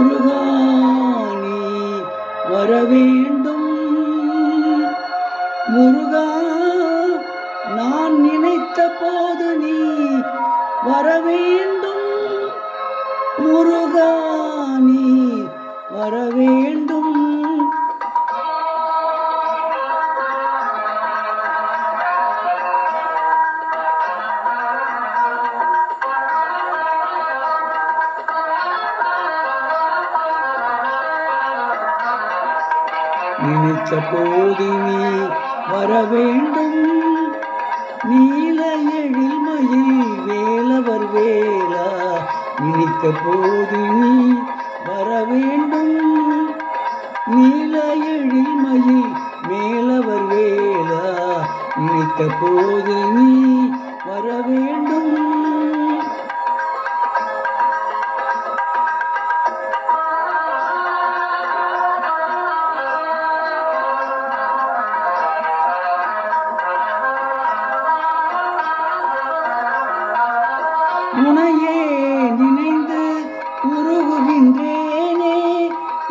முருகா நீ வரவேண்டும். முருகா நான் நினைத்த போது நீ வரவேண்டும். முருகா நீ வரவேண்டும். நினைத்த போது நீ வரவேண்டும். நீல எழில்மயில் வேலவர் வேலா நினைத்த போது நீ வரவேண்டும். நீல எழில்மயில் மேலவர் வேலா நினைத்த போது நீ வரவேண்டும். உனையே நினைந்து உருகுகின்றேனே.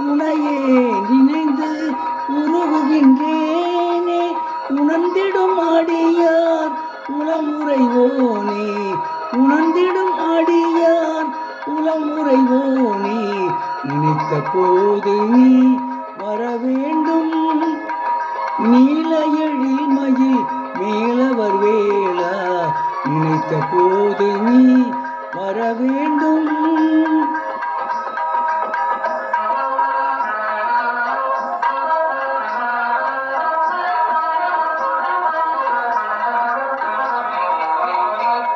உனையே நினைந்து உருகுகின்றேனே. உணர்ந்திடும் அடியார் உளமுறைவோனே. உணர்ந்திடும் அடியார் உளமுறைவோனே. நினைத்த போது நீ வரவேண்டும். நீல எழில்மயில் மேலவர் வேலா நினைத்த போது நீ வரவேண்டும்.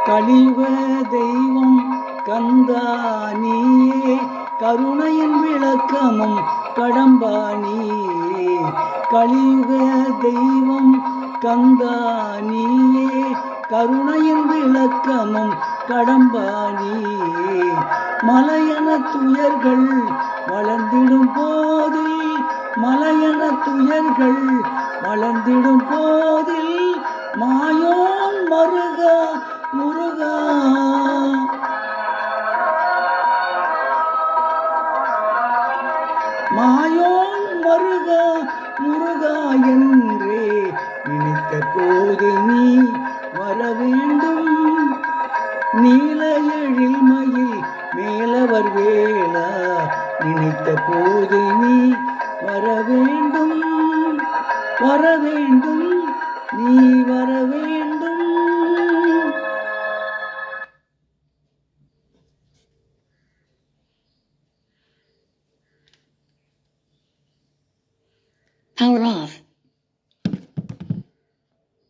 கலியுக தெய்வம் கந்தா நீயே. கருணையின் விளக்கமும் கடம்பா நீயே. கலியுக தெய்வம் கந்தா நீயே. கருணையின் விளக்கமும் கடம்பா நீயே. மலையன துயர்கள் வளர்ந்திடும் போதில். மலையன துயர்கள் வளர்ந்திடும் போதில். மாயோன் மருகா முருகா. மாயோன் மருகா முருகா என்றே நினைத்த போது நீ வரவேண்டும். நீல எழில்மயில் மேலவர் வேலா நினைத்த போது நீ வரவேண்டும். வரவேண்டும் நீ வரவேண்டும். Power off.